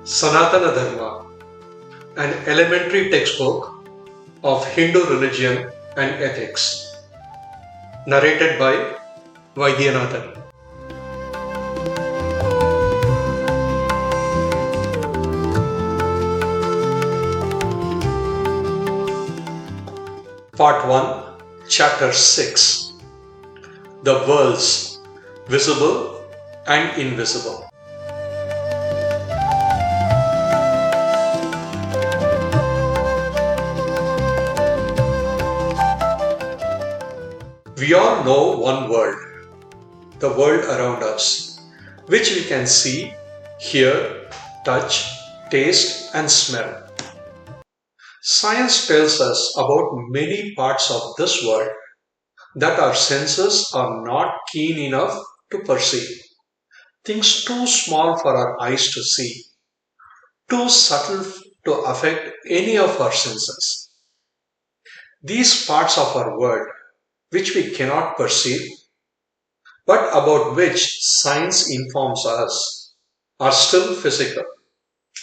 Sanatana Dharma, an elementary textbook of Hindu religion and ethics, narrated by Vaidyanathan. Part 1, Chapter 6, The Worlds, Visible and Invisible. We all know one world, the world around us, which we can see, hear, touch, taste and smell. Science tells us about many parts of this world that our senses are not keen enough to perceive. Things too small for our eyes to see, too subtle to affect any of our senses. These parts of our world, which we cannot perceive, but about which science informs us, are still physical,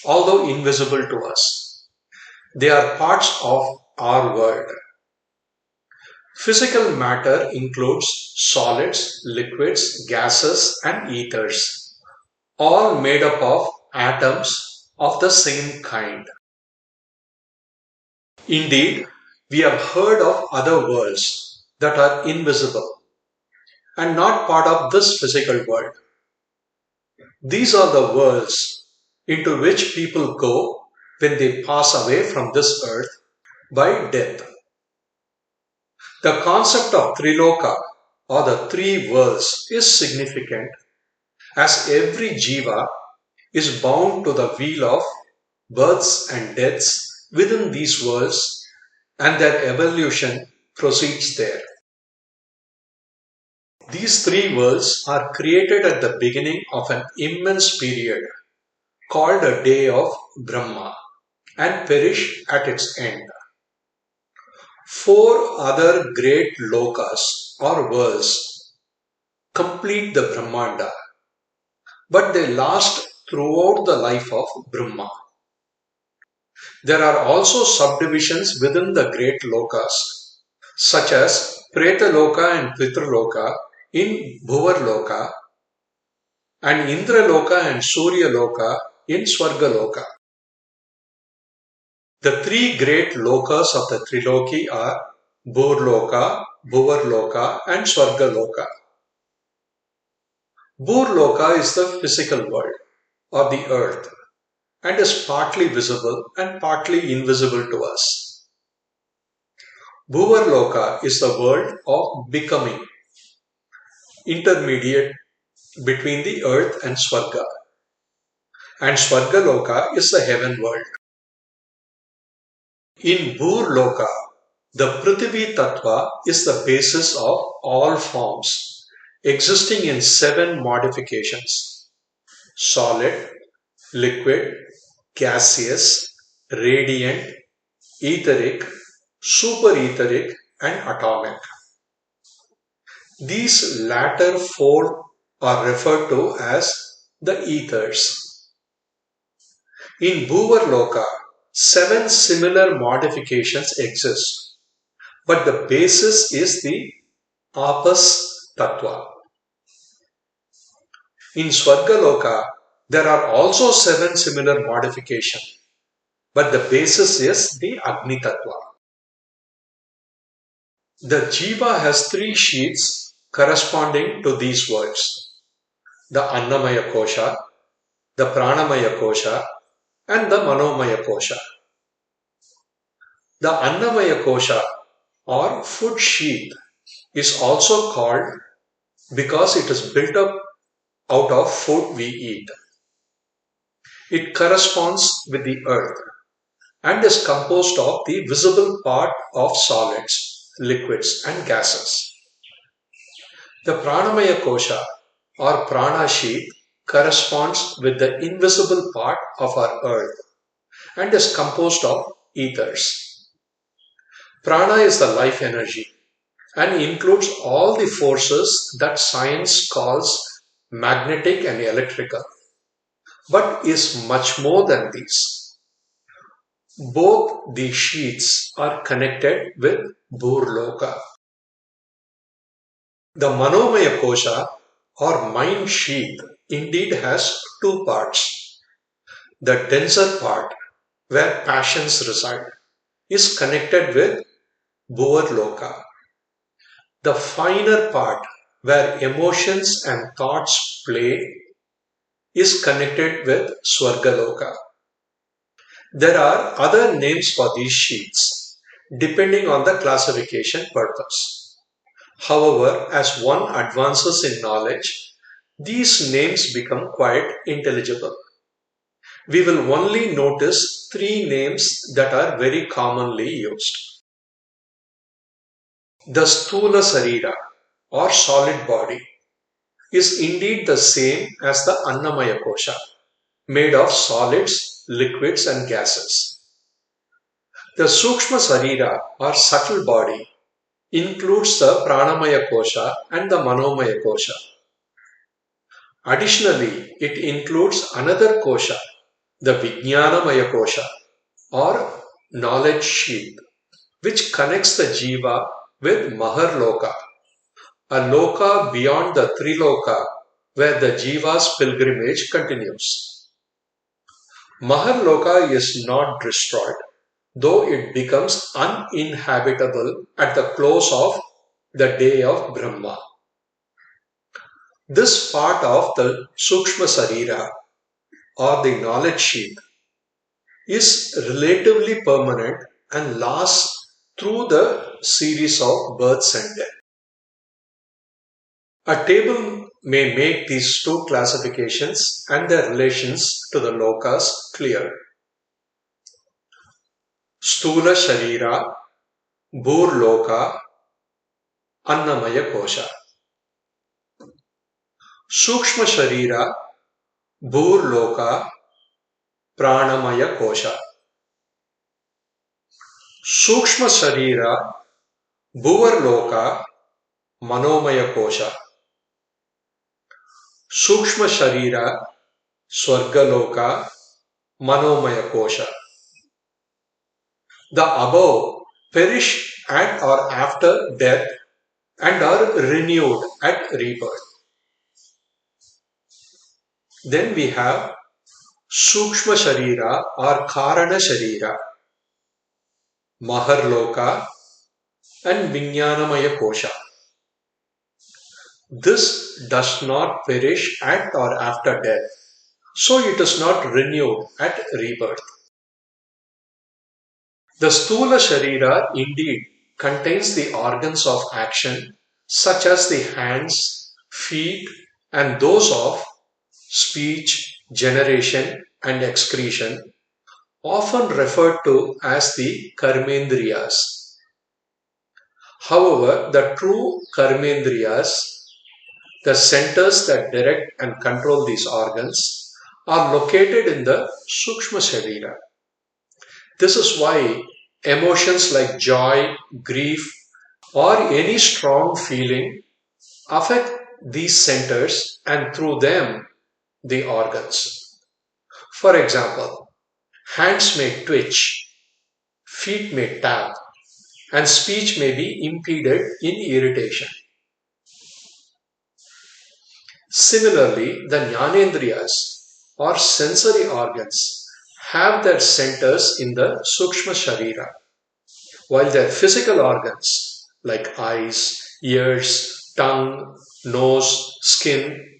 although invisible to us. They are parts of our world. Physical matter includes solids, liquids, gases, and ethers, all made up of atoms of the same kind. Indeed, we have heard of other worlds that are invisible and not part of this physical world. These are the worlds into which people go when they pass away from this earth by death. The concept of Triloka or the three worlds is significant as every jiva is bound to the wheel of births and deaths within these worlds and their evolution proceeds there. These three worlds are created at the beginning of an immense period called a day of Brahma and perish at its end. Four other great lokas or worlds complete the Brahmanda, but they last throughout the life of Brahma. There are also subdivisions within the great lokas, such as Pretaloka and Pitraloka in Bhuvarloka, and Indraloka and Suryaloka in Swargaloka. The three great lokas of the Triloki are Bhurloka, Bhuvarloka and Swargaloka. Bhurloka is the physical world or the earth and is partly visible and partly invisible to us. Bhuvarloka is the world of becoming, intermediate between the earth and Swarga. And Swargaloka is the heaven world. In Bhurloka, the Prithvi Tattva is the basis of all forms, existing in 7 modifications: solid, liquid, gaseous, radiant, etheric, superetheric, and atomic. These latter 4 are referred to as the ethers. In Bhuvarloka, 7 similar modifications exist, but the basis is the Apas Tattva. In Swargaloka, there are also 7 similar modifications, but the basis is the Agni Tattva. The Jiva has 3 sheaths corresponding to these words: the Annamaya Kosha, the Pranamaya Kosha, and the Manomaya Kosha. The Annamaya Kosha or food sheath is also called because it is built up out of food we eat. It corresponds with the earth and is composed of the visible part of solids, liquids and gases. The Pranamaya Kosha or Prana sheath corresponds with the invisible part of our earth and is composed of ethers. Prana is the life energy and includes all the forces that science calls magnetic and electrical, but is much more than these. Both the sheaths are connected with Burloka. The Manomaya Kosha or mind sheath indeed has two parts. The denser part, where passions reside, is connected with Bhuvarloka. The finer part, where emotions and thoughts play, is connected with Swargaloka. There are other names for these sheaths, depending on the classification purpose. However, as one advances in knowledge, these names become quite intelligible. We will only notice three names that are very commonly used. The Sthula Sarira or solid body is indeed the same as the Annamaya Kosha, made of solids, liquids and gases. The Sukshma Sarira or subtle body includes the Pranamaya Kosha and the Manomaya Kosha. Additionally, it includes another kosha, the Vijnanamaya Kosha or knowledge sheath, which connects the jiva with Maharloka, a loka beyond the Triloka where the jiva's pilgrimage continues. Maharloka is not destroyed, though it becomes uninhabitable at the close of the day of Brahma. This part of the Sukshma Sarira or the knowledge sheath is relatively permanent and lasts through the series of births and death. A table may make these two classifications and their relations to the lokas clear. Sthula Sharira, Burloka, Annamaya Kosha. Sukshma Sharira, Burloka, Pranamaya Kosha. Sukshma Sharira, Bhuvarloka, Manomaya Kosha. Sukshma Sharira, Swargaloka, Manomaya Kosha. The above perish at or after death and are renewed at rebirth. Then we have Sukshma Sharira or Karana Sharira, Maharloka and Vijnanamaya Kosha. This does not perish at or after death, so it is not renewed at rebirth. The Sthula Sharira indeed contains the organs of action such as the hands, feet and those of speech, generation and excretion, often referred to as the Karmendriyas. However, the true Karmendriyas, the centers that direct and control these organs, are located in the Sukshma Sharira. This is why emotions like joy, grief, or any strong feeling affect these centers and through them the organs. For example, hands may twitch, feet may tap, and speech may be impeded in irritation. Similarly, the Jnanendriyas or sensory organs have their centers in the Sukshma Sharira, while their physical organs like eyes, ears, tongue, nose, skin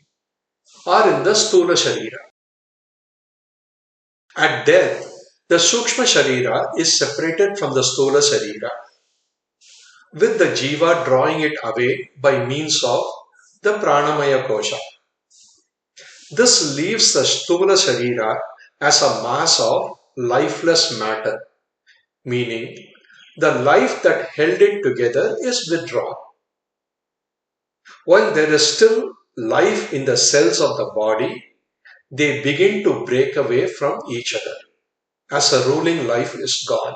are in the Sthula Sharira. At death, the Sukshma Sharira is separated from the Sthula Sharira, with the Jiva drawing it away by means of the Pranamaya Kosha. This leaves the Sthula Sharira as a mass of lifeless matter, meaning the life that held it together is withdrawn. While there is still life in the cells of the body, they begin to break away from each other as the ruling life is gone.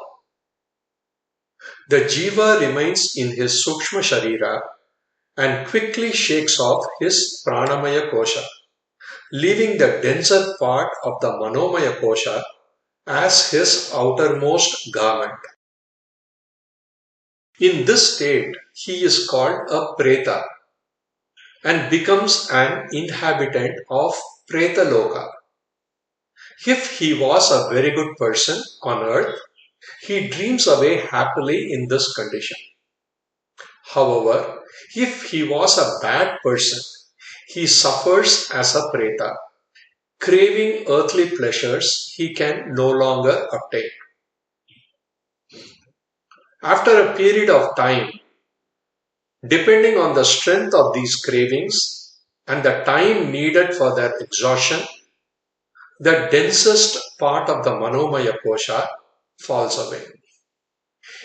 The Jiva remains in his Sukshma Sharira and quickly shakes off his Pranamaya Kosha. leaving the denser part of the Manomaya Kosha as his outermost garment. In this state, he is called a Preta and becomes an inhabitant of Pretaloka. If he was a very good person on earth, he dreams away happily in this condition. However, if he was a bad person, he suffers as a Preta, craving earthly pleasures he can no longer obtain. After a period of time, depending on the strength of these cravings and the time needed for their exhaustion, the densest part of the Manomaya Kosha falls away.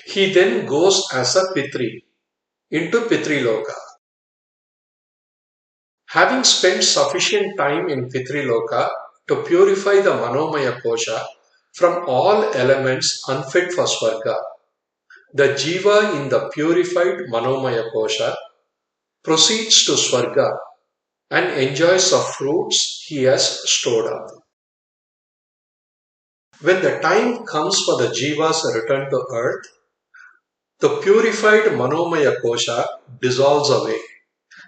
He then goes as a Pitri into Pitriloka. Having spent sufficient time in Pitriloka to purify the Manomaya Kosha from all elements unfit for Swarga, the Jiva in the purified Manomaya Kosha proceeds to Swarga and enjoys the fruits he has stored up. When the time comes for the Jiva's return to earth, the purified Manomaya Kosha dissolves away,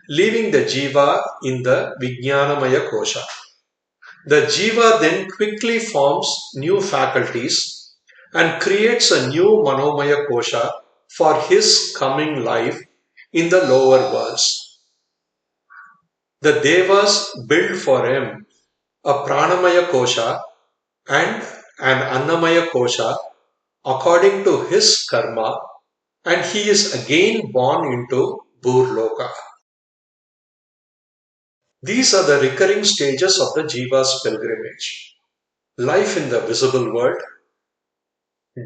leaving the Jiva in the Vijnanamaya Kosha. The Jiva then quickly forms new faculties and creates a new Manomaya Kosha for his coming life in the lower worlds. The Devas build for him a Pranamaya Kosha and an Annamaya Kosha according to his karma, and he is again born into Burloka. These are the recurring stages of the Jiva's pilgrimage: life in the visible world,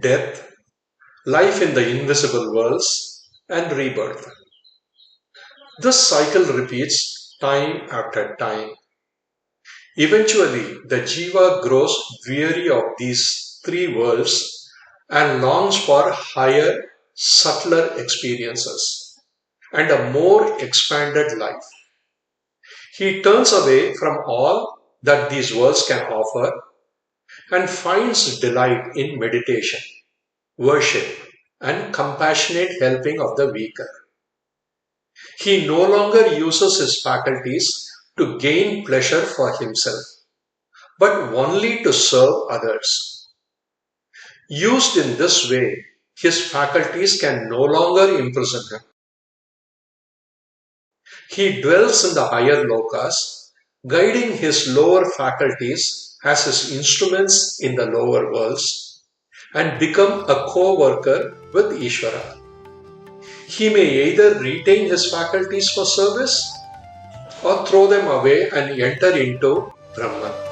death, life in the invisible worlds, and rebirth. This cycle repeats time after time. Eventually, the Jiva grows weary of these three worlds and longs for higher, subtler experiences and a more expanded life. He turns away from all that these worlds can offer and finds delight in meditation, worship, and compassionate helping of the weaker. He no longer uses his faculties to gain pleasure for himself, but only to serve others. Used in this way, his faculties can no longer imprison him. He dwells in the higher lokas, guiding his lower faculties as his instruments in the lower worlds, and become a co-worker with Ishvara. He may either retain his faculties for service or throw them away and enter into Brahman.